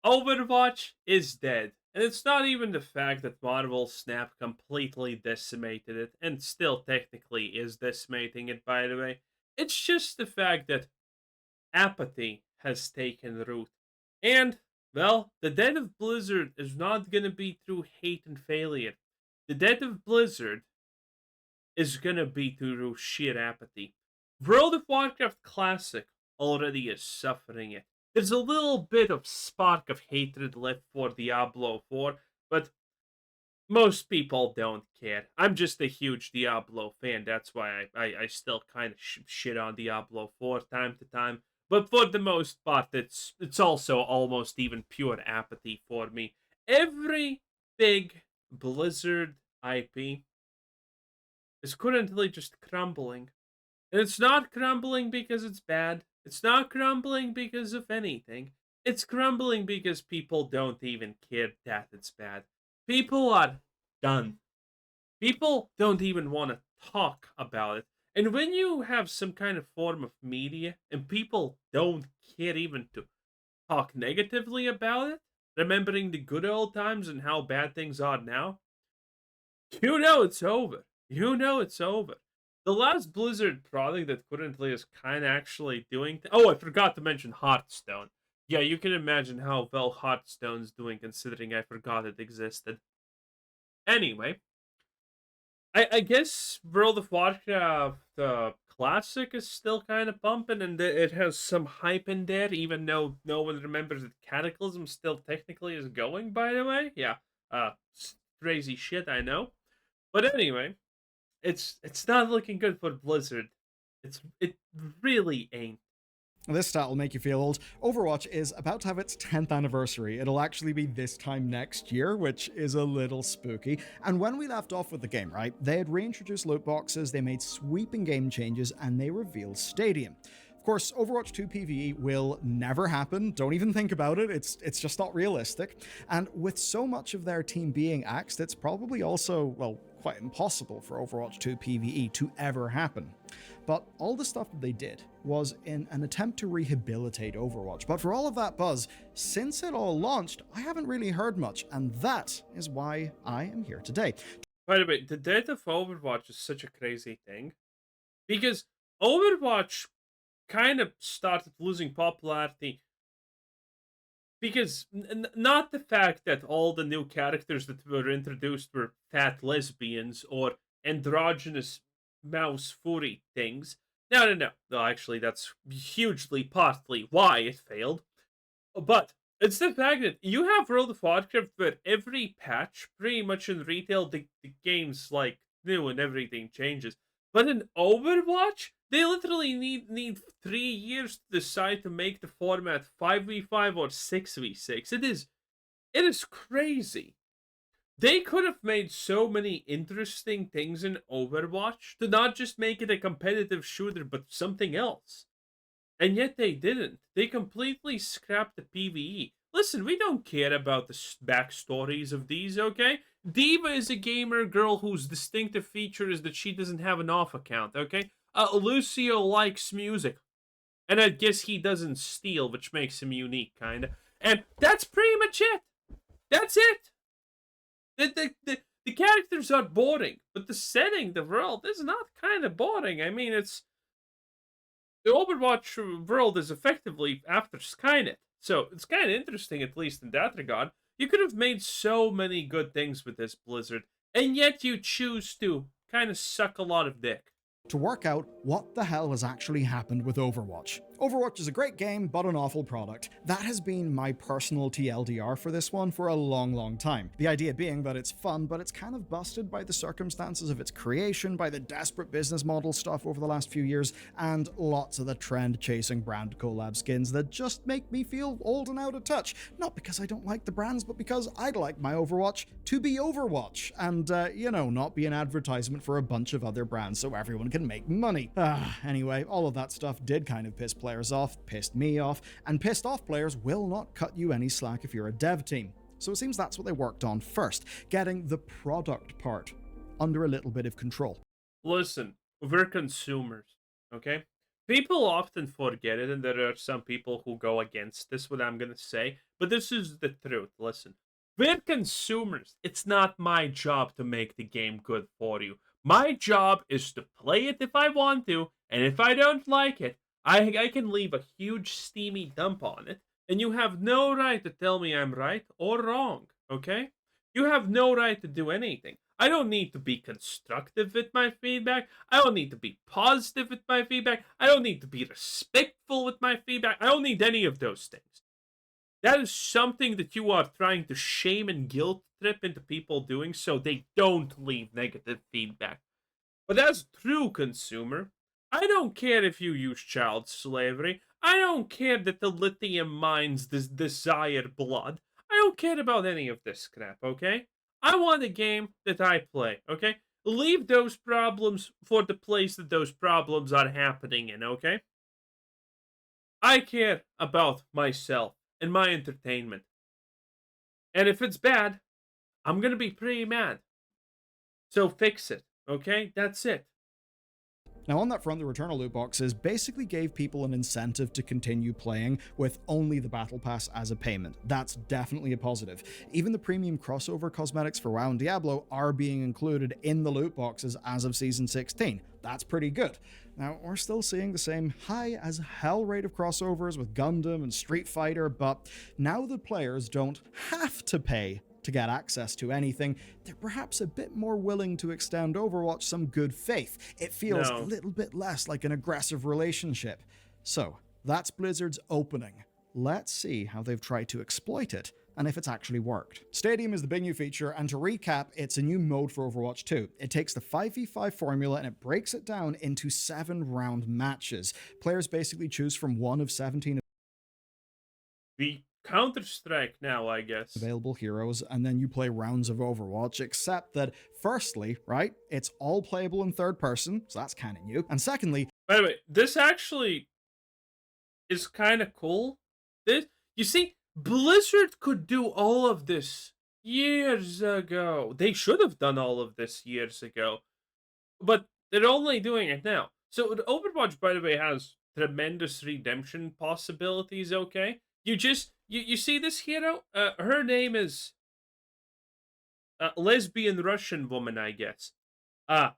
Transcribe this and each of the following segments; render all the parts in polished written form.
Overwatch is dead. And it's not even the fact that Marvel Snap completely decimated it, and still technically is decimating it, by the way. It's just the fact that apathy has taken root. And, well, the death of Blizzard is not gonna be through hate and failure. The death of Blizzard is gonna be through sheer apathy. World of Warcraft Classic already is suffering it. There's a little bit of spark of hatred left for Diablo 4, but most people don't care. I'm just a huge Diablo fan. That's why I still kind of shit on Diablo 4 time to time. But for the most part, it's also almost even pure apathy for me. Every big Blizzard IP is currently just crumbling. And it's not crumbling because it's bad. It's not crumbling because of anything. It's crumbling because people don't even care that it's bad. People are done. People don't even want to talk about it. And when you have some kind of form of media and people don't care even to talk negatively about it, remembering the good old times and how bad things are now, you know it's over. You know it's over. The last Blizzard product that currently is kind of actually doing. Oh, I forgot to mention Hearthstone. Yeah, you can imagine how well Hearthstone's doing considering I forgot it existed. Anyway, I guess World of Warcraft Classic is still kind of pumping and it has some hype in there, even though no one remembers that Cataclysm still technically is going, by the way. Yeah, crazy shit, I know. But anyway, it's not looking good for Blizzard. It really ain't. This stat will make you feel old. Overwatch is about to have its 10th anniversary. It'll actually be this time next year, which is a little spooky. And when we left off with the game, right, they had reintroduced loot boxes, they made sweeping game changes, and they revealed Stadium. Of course, Overwatch 2 PvE will never happen. Don't even think about it. It's just not realistic. And with so much of their team being axed, it's probably also, well, quite impossible for Overwatch 2 PvE to ever happen. But all the stuff that they did was in an attempt to rehabilitate Overwatch. But for all of that buzz, since it all launched, I haven't really heard much, and that is why I am here today. By the way, the death of Overwatch is such a crazy thing because Overwatch kind of started losing popularity because not the fact that all the new characters that were introduced were fat lesbians or androgynous mouse furry things. No, no, no. No, actually, that's hugely partly why it failed. But it's the fact that you have World of Warcraft where every patch, pretty much in retail, the game's like new and everything changes. But in Overwatch, they literally need 3 years to decide to make the format 5v5 or 6v6. It is crazy. They could have made so many interesting things in Overwatch to not just make it a competitive shooter, but something else. And yet they didn't. They completely scrapped the PvE. Listen, we don't care about the backstories of these, okay? Diva is a gamer girl whose distinctive feature is that she doesn't have an off account, okay? Lucio likes music. And I guess he doesn't steal, which makes him unique, kinda. And that's pretty much it. That's it. The characters are boring, but the setting, the world, is not kind of boring. I mean, the Overwatch world is effectively after Skynet. So it's kind of interesting, at least in that regard. You could have made so many good things with this Blizzard, and yet you choose to kind of suck a lot of dick. To work out what the hell has actually happened with Overwatch. Overwatch is a great game, but an awful product. That has been my personal TLDR for this one for a long time. The idea being that it's fun, but it's kind of busted by the circumstances of its creation, by the desperate business model stuff over the last few years, and lots of the trend-chasing brand collab skins that just make me feel old and out of touch. Not because I don't like the brands, but because I'd like my Overwatch to be Overwatch, and, not be an advertisement for a bunch of other brands so everyone can make money. Anyway, all of that stuff did kind of piss players off, pissed me off, and pissed off players will not cut you any slack if you're a dev team. So it seems that's what they worked on first, getting the product part under a little bit of control. Listen, we're consumers, okay? People often forget it, and there are some people who go against this, what I'm going to say, but this is the truth. Listen, we're consumers. It's not my job to make the game good for you. My job is to play it if I want to, and if I don't like it, I can leave a huge steamy dump on it, and you have no right to tell me I'm right or wrong, okay? You have no right to do anything. I don't need to be constructive with my feedback. I don't need to be positive with my feedback. I don't need to be respectful with my feedback. I don't need any of those things. That is something that you are trying to shame and guilt trip into people doing so they don't leave negative feedback. But as true consumer, I don't care if you use child slavery. I don't care that the lithium mines desire blood. I don't care about any of this crap, okay? I want a game that I play, okay? Leave those problems for the place that those problems are happening in, okay? I care about myself and my entertainment. And if it's bad, I'm gonna be pretty mad. So fix it, okay? That's it. Now, on that front, the Returnal loot boxes basically gave people an incentive to continue playing with only the Battle Pass as a payment. That's definitely a positive. Even the premium crossover cosmetics for WoW and Diablo are being included in the loot boxes as of Season 16. That's pretty good. Now, we're still seeing the same high as hell rate of crossovers with Gundam and Street Fighter, but now the players don't have to pay to get access to anything, they're perhaps a bit more willing to extend Overwatch some good faith. It feels a little bit less like an aggressive relationship. So, that's Blizzard's opening. Let's see how they've tried to exploit it, and if it's actually worked. Stadium is the big new feature, and to recap, it's a new mode for Overwatch 2. It takes the 5v5 formula and it breaks it down into 7-round matches. Players basically choose from one of 17 The Counter-Strike now, I guess. available heroes, and then you play rounds of Overwatch, except that, firstly, right, it's all playable in third person, so that's kind of new, and secondly, by the way, this actually is kind of cool. You see, Blizzard could do all of this years ago. They should have done all of this years ago, but they're only doing it now. So Overwatch, by the way, has tremendous redemption possibilities, okay? You see this hero? Her name is lesbian Russian woman, I guess. Uh,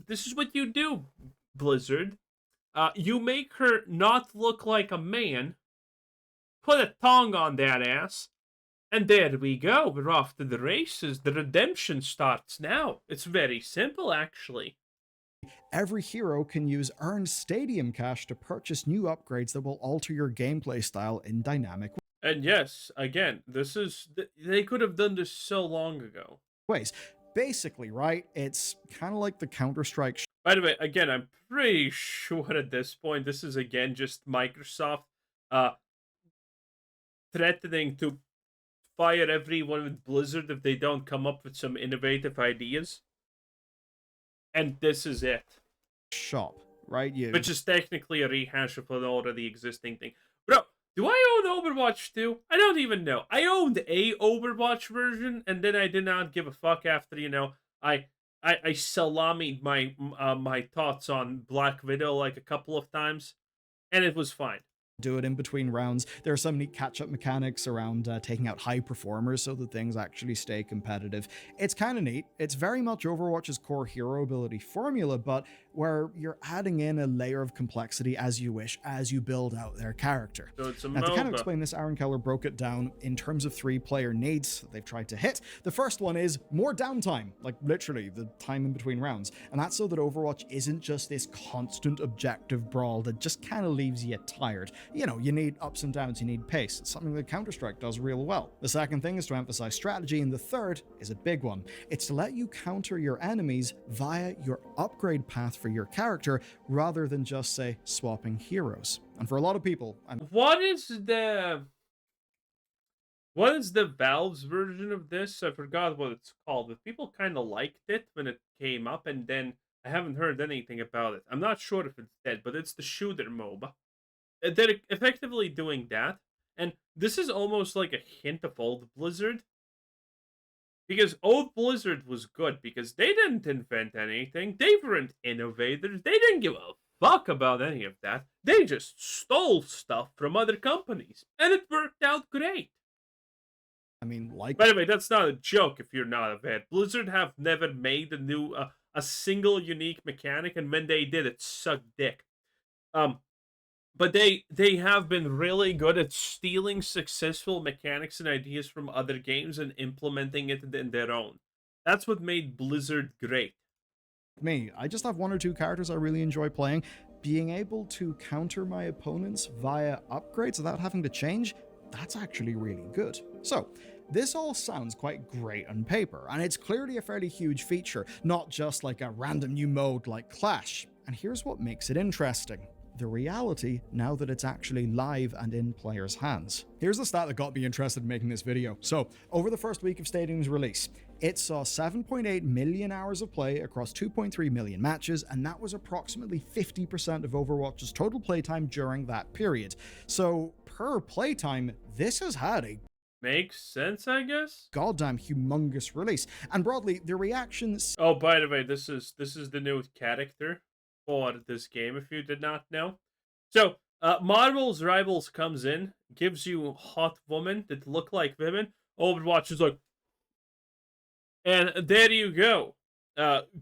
this is what you do, Blizzard. You make her not look like a man, put a tongue on that ass, and there we go. We're off to the races. The redemption starts now. It's very simple, actually. every hero can use earned Stadium cash to purchase new upgrades that will alter your gameplay style in dynamic And yes, again, they could have done this so long ago. ways. Basically, right, it's kind of like the Counter-Strike By the way, again, I'm pretty sure at this point this is again just Microsoft threatening to fire everyone with Blizzard if they don't come up with some innovative ideas. And this is it. shop, right? Which is technically a rehash of an already existing thing. Bro, do I own Overwatch 2? I don't even know. I owned a Overwatch version, and then I did not give a fuck after, I salamied my thoughts on Black Widow like a couple of times, and it was fine. Do it in between rounds. There are some neat catch-up mechanics around taking out high performers so that things actually stay competitive. It's kind of neat. It's very much Overwatch's core hero ability formula, but where you're adding in a layer of complexity as you wish as you build out their character. So it's a Now, to kind of MOBA. explain this, Aaron Keller broke it down in terms of 3-player needs that they've tried to hit. The first one is more downtime, like literally the time in between rounds. And that's so that Overwatch isn't just this constant objective brawl that just kind of leaves you tired. You need ups and downs, you need pace. It's something that Counter-Strike does real well. The second thing is to emphasize strategy, and the third is a big one. It's to let you counter your enemies via your upgrade path for your character, rather than just, say, swapping heroes. And for a lot of people, What is the Valve's version of this? I forgot what it's called, but people kind of liked it when it came up, and then I haven't heard anything about it. I'm not sure if it's dead, but it's the shooter MOBA. They're effectively doing that, and this is almost like a hint of old Blizzard. Because old Blizzard was good because they didn't invent anything. They weren't innovators. They didn't give a fuck about any of that. They just stole stuff from other companies, and it worked out great. I mean, like By the way, that's not a joke if you're not a vet. Blizzard have never made a single unique mechanic, and when they did, it sucked dick. Um, but they have been really good at stealing successful mechanics and ideas from other games and implementing it in their own. That's what made Blizzard great. me, I just have one or two characters I really enjoy playing. Being able to counter my opponents via upgrades without having to change, that's actually really good. So, this all sounds quite great on paper, and it's clearly a fairly huge feature, not just like a random new mode like Clash. And here's what makes it interesting: the reality now that it's actually live and in players' hands. Here's the stat that got me interested in making this video. So, over the first week of Stadium's release, it saw 7.8 million hours of play across 2.3 million matches, and that was approximately 50% of Overwatch's total playtime during that period. So, per playtime, this has had a Makes sense, I guess. goddamn humongous release. And broadly, the reactions Oh, by the way, this is the new character for this game. If you did not know, so Marvel's Rivals comes in, gives you hot women that look like women. Overwatch is like, and there you go.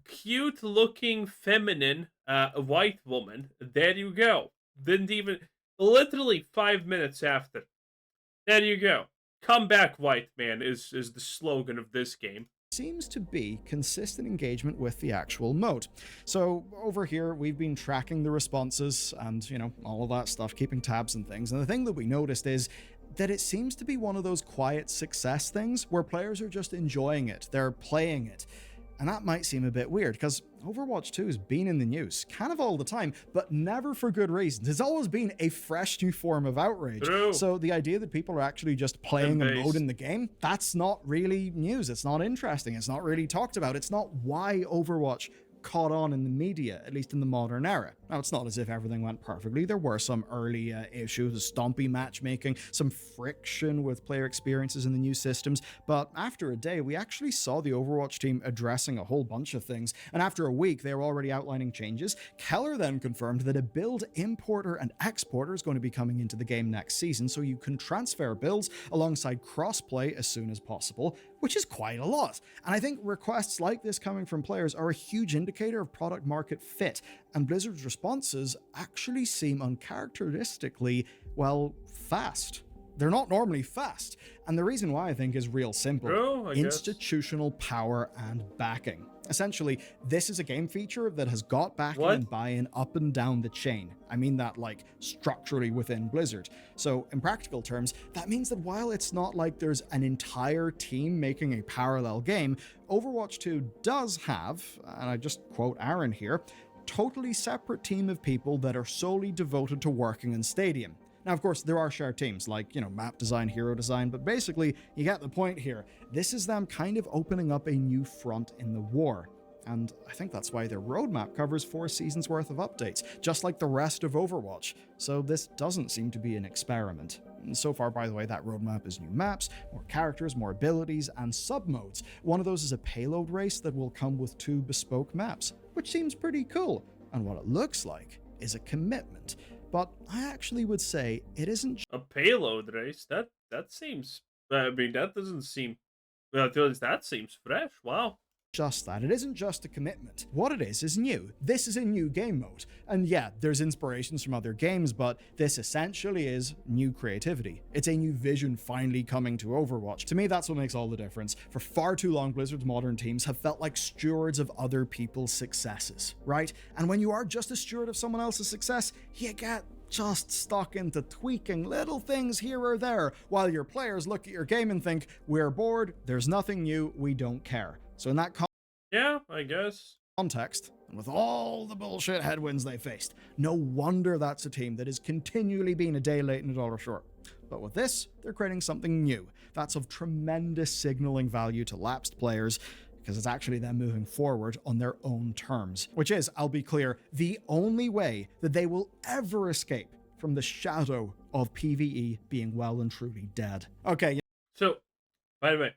Cute looking feminine white woman. There you go. Didn't even literally 5 minutes after. There you go. Come back, white man is the slogan of this game. seems to be consistent engagement with the actual mode. So over here, we've been tracking the responses and, all of that stuff, keeping tabs and things. And the thing that we noticed is that it seems to be one of those quiet success things where players are just enjoying it. They're playing it. And that might seem a bit weird because Overwatch 2 has been in the news kind of all the time, but never for good reasons. It's always been a fresh new form of outrage. True. So the idea that people are actually just playing a mode in the game, that's not really news. It's not interesting. It's not really talked about. It's not why Overwatch caught on in the media, at least in the modern era. Now, it's not as if everything went perfectly. There were some early issues, stompy matchmaking, some friction with player experiences in the new systems, but after a day, we actually saw the Overwatch team addressing a whole bunch of things, and after a week, they were already outlining changes. Keller then confirmed that a build importer and exporter is going to be coming into the game next season, so you can transfer builds alongside crossplay as soon as possible, which is quite a lot. And I think requests like this coming from players are a huge indicator of product market fit, and Blizzard's responses actually seem uncharacteristically, well, fast. They're not normally fast, and the reason why I think is real simple: I guess. institutional power and backing. Essentially, this is a game feature that has got backing What? and buy-in up and down the chain. I mean that like structurally within Blizzard. So in practical terms, that means that while it's not like there's an entire team making a parallel game, Overwatch 2 does have, and I just quote Aaron here, totally separate team of people that are solely devoted to working in Stadium. Now, of course, there are shared teams like, map design, hero design, but basically, you get the point here. This is them kind of opening up a new front in the war. And I think that's why their roadmap covers 4 seasons worth of updates, just like the rest of Overwatch. So this doesn't seem to be an experiment. And so far, by the way, that roadmap is new maps, more characters, more abilities, and sub-modes. One of those is a payload race that will come with 2 bespoke maps, which seems pretty cool. And what it looks like is a commitment. But I actually would say it isn't A payload race? That seems. I mean, that doesn't seem. Well, at least that seems fresh. Wow. just that. It isn't just a commitment. What it is new. This is a new game mode. And yeah, there's inspirations from other games, but this essentially is new creativity. It's a new vision finally coming to Overwatch. To me, that's what makes all the difference. For far too long, Blizzard's modern teams have felt like stewards of other people's successes, right? And when you are just a steward of someone else's success, you get just stuck into tweaking little things here or there, while your players look at your game and think, we're bored, there's nothing new, we don't care. So in that Yeah, I guess. context, and with all the bullshit headwinds they faced, no wonder that's a team that is continually being a day late and a dollar short. But with this, they're creating something new that's of tremendous signaling value to lapsed players, because it's actually them moving forward on their own terms, which is, I'll be clear, the only way that they will ever escape from the shadow of PvE being well and truly dead. Okay. So, by the way,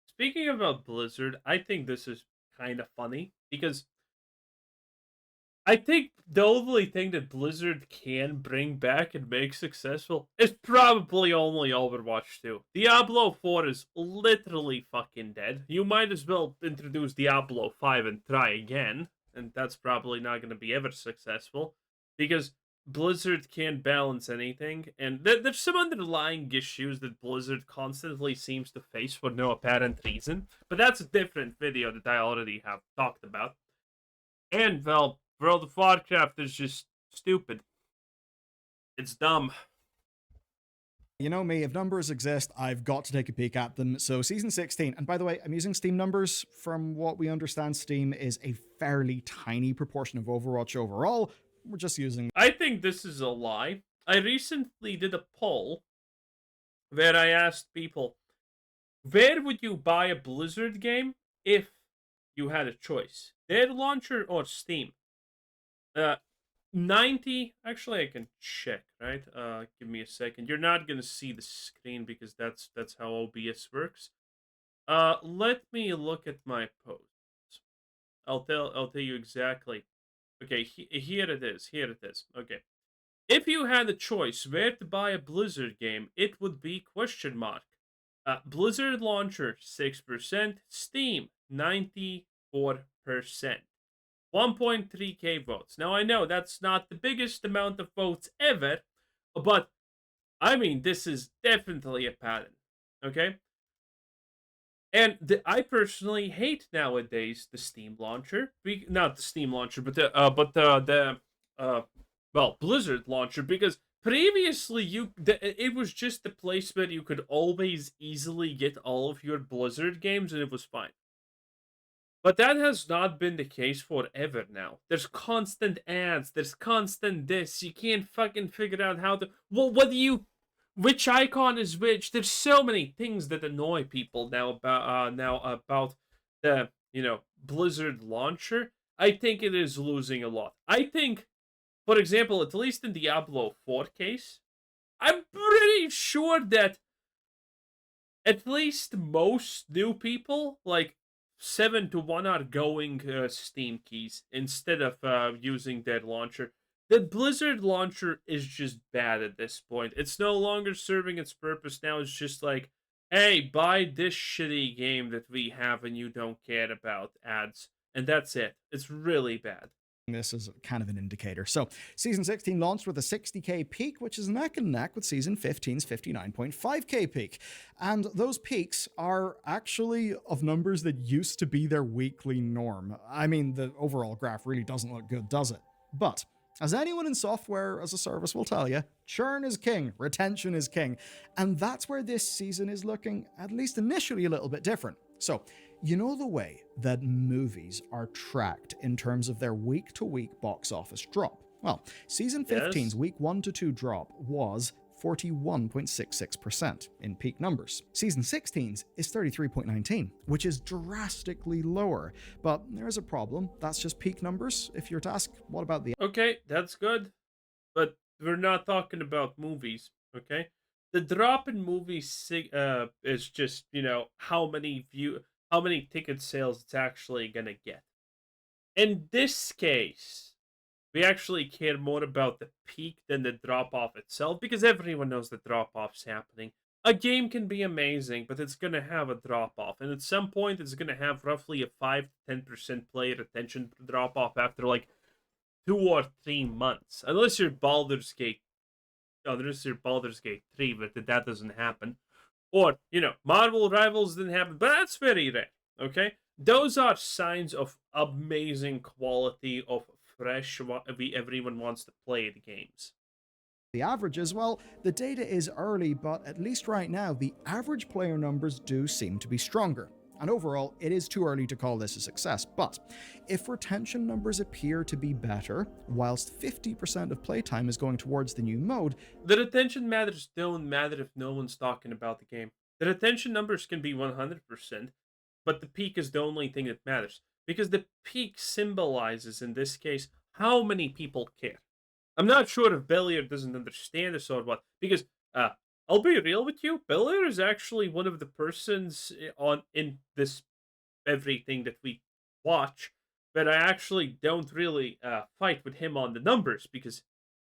speaking about Blizzard, I think this is kind of funny because I think the only thing that Blizzard can bring back and make successful is probably only Overwatch 2. Diablo 4 is literally fucking dead. You might as well introduce Diablo 5 and try again, and that's probably not going to be ever successful because Blizzard can't balance anything, and there's some underlying issues that Blizzard constantly seems to face for no apparent reason, but that's a different video that I already have talked about. And, well, World of Warcraft is just stupid. It's dumb. You know me, if numbers exist, I've got to take a peek at them. So, Season 16, and by the way, I'm using Steam numbers. From what we understand, Steam is a fairly tiny proportion of Overwatch overall. We're just using. I think this is a lie. I recently did a poll where I asked people, where would you buy a Blizzard game if you had a choice? Their launcher or Steam? 90, actually I can check, right? Give me a second. You're not gonna see the screen because that's how OBS works. Let me look at my posts. I'll tell you exactly. Okay, here it is. Here it is. Okay. If you had a choice where to buy a Blizzard game, it would be question mark. Blizzard launcher 6%, Steam 94%. 1.3k votes. Now I know that's not the biggest amount of votes ever, but I mean this is definitely a pattern. Okay? And I personally hate nowadays the Steam launcher, not the Steam launcher, but the well, Blizzard launcher, because previously it was just the place where you could always easily get all of your Blizzard games and it was fine. But that has not been the case forever now. There's constant ads, there's constant this. You can't fucking figure out how to. Well, what do you. Which icon is which? There's so many things that annoy people now about the, Blizzard launcher. I think it is losing a lot. I think, for example, at least in Diablo 4 case, I'm pretty sure that at least most new people, like 7 to 1, are going Steam keys instead of using their launcher. The Blizzard launcher is just bad at this point. It's no longer serving its purpose now. It's just like, hey, buy this shitty game that we have and you don't care about ads. And that's it. It's really bad. This is kind of an indicator. So, Season 16 launched with a 60k peak, which is neck and neck with Season 15's 59.5k peak. And those peaks are actually of numbers that used to be their weekly norm. I mean, the overall graph really doesn't look good, does it? But as anyone in software as a service will tell you, churn is king, retention is king. And that's where this season is looking, at least initially, a little bit different. So, you know the way that movies are tracked in terms of their week-to-week box office drop? Well, Season 15's Yes. week 1 to 2 drop was 41.66% in peak numbers. Season 16's is 33.19, which is drastically lower. But there is a problem. That's just peak numbers. If you're to ask, what about the Okay, that's good. But we're not talking about movies, okay? The drop in movies is just, how many ticket sales it's actually gonna get. In this case, we actually care more about the peak than the drop off itself because everyone knows the drop off's happening. A game can be amazing, but it's gonna have a drop off, and at some point, it's gonna have roughly a 5 to 10% player attention drop off after like 2 or 3 months, unless you're Baldur's Gate. Oh, there's your Baldur's Gate 3, but that doesn't happen. Or, Marvel Rivals didn't happen, but that's very rare, okay? Those are signs of amazing quality, of fresh, everyone wants to play the games. averages? Well, the data is early, but at least right now, the average player numbers do seem to be stronger. And overall, it is too early to call this a success, but if retention numbers appear to be better, whilst 50% of playtime is going towards the new mode, The retention matters don't matter if no one's talking about the game. The retention numbers can be 100%, but the peak is the only thing that matters. Because the peak symbolizes, in this case, how many people care. I'm not sure if Bellier doesn't understand this or what, because I'll be real with you. Bellier is actually one of the persons in this everything that we watch but I actually don't really fight with him on the numbers because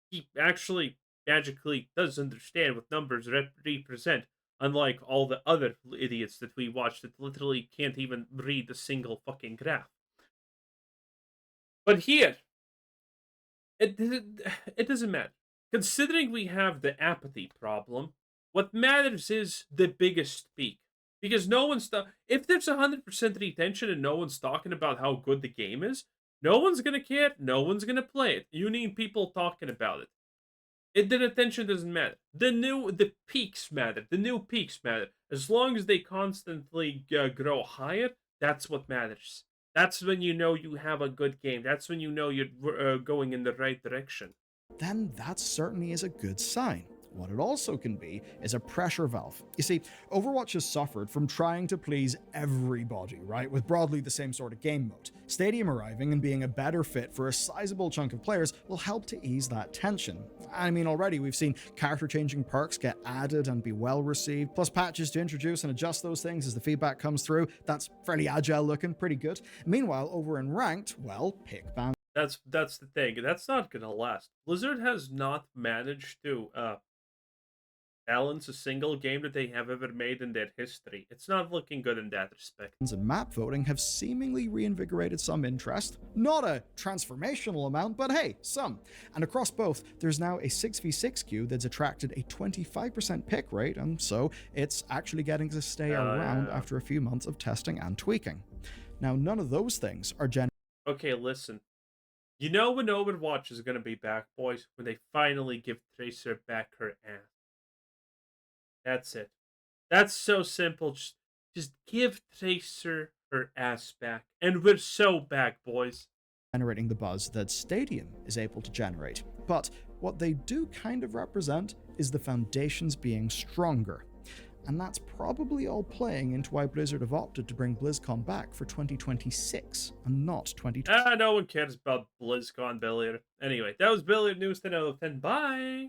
he actually magically does understand what numbers represent, unlike all the other idiots that we watch that literally can't even read a single fucking graph. But here, it doesn't matter. Considering we have the apathy problem, what matters is the biggest peak. Because no one's if there's 100% retention and no one's talking about how good the game is, no one's gonna care. No one's gonna play it. You need people talking about it. The retention doesn't matter. The peaks matter. The new peaks matter. As long as they constantly grow higher, that's what matters. That's when you know you have a good game. That's when you know you're going in the right direction. Then that certainly is a good sign. What it also can be is a pressure valve. You see, Overwatch has suffered from trying to please everybody, right? With broadly the same sort of game mode. Stadium arriving and being a better fit for a sizable chunk of players will help to ease that tension. I mean, already we've seen character changing perks get added and be well received, plus patches to introduce and adjust those things as the feedback comes through. That's fairly agile looking, pretty good. Meanwhile, over in Ranked, well, pick ban. That's the thing. That's not gonna last. Blizzard has not managed to balance a single game that they have ever made in their history. It's not looking good in that respect. And map voting have seemingly reinvigorated some interest. Not a transformational amount, but hey, some. And across both, there's now a 6v6 queue that's attracted a 25% pick rate, and so it's actually getting to stay around after a few months of testing and tweaking. Now, none of those things are Okay, listen. You know when Overwatch is gonna be back, boys? When they finally give Tracer back her ass. That's it. That's so simple. Just give Tracer her ass back. And we're so back, boys. generating the buzz that Stadium is able to generate. But what they do kind of represent is the foundations being stronger. And that's probably all playing into why Blizzard have opted to bring BlizzCon back for 2026 and not 2020. No one cares about BlizzCon, Billiard. Anyway, that was Billiard News 10 out of 10. Bye!